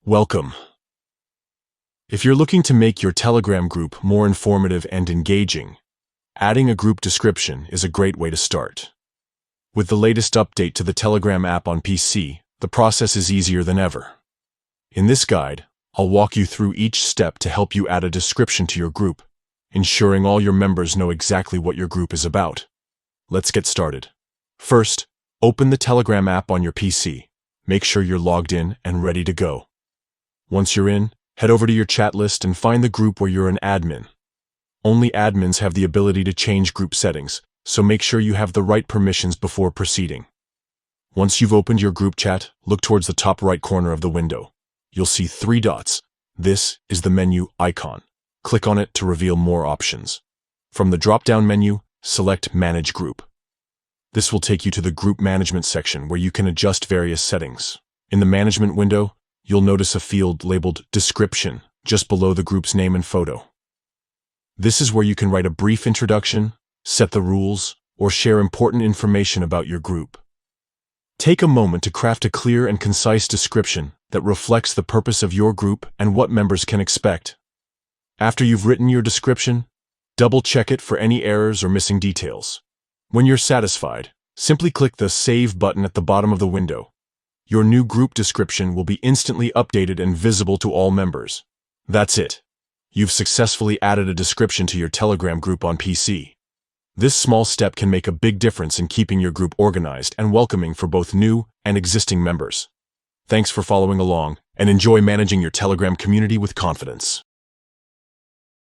Welcome. If you're looking to make your Telegram group more informative and engaging, adding a group description is a great way to start. With the latest update to the Telegram app on PC, the process is easier than ever. In this guide, I'll walk you through each step to help you add a description to your group, ensuring all your members know exactly what your group is about. Let's get started. First, open the Telegram app on your PC. Make sure you're logged in and ready to go. Once you're in, head over to your chat list and find the group where you're an admin. Only admins have the ability to change group settings, so make sure you have the right permissions before proceeding. Once you've opened your group chat, look towards the top right corner of the window. You'll see 3 dots. This is the menu icon. Click on it to reveal more options. From the drop-down menu, select Manage Group. This will take you to the Group Management section where you can adjust various settings. In the Management window, you'll notice a field labeled Description just below the group's name and photo. This is where you can write a brief introduction, set the rules, or share important information about your group. Take a moment to craft a clear and concise description that reflects the purpose of your group and what members can expect. After you've written your description, double-check it for any errors or missing details. When you're satisfied, simply click the Save button at the bottom of the window. Your new group description will be instantly updated and visible to all members. That's it. You've successfully added a description to your Telegram group on PC. This small step can make a big difference in keeping your group organized and welcoming for both new and existing members. Thanks for following along, and enjoy managing your Telegram community with confidence.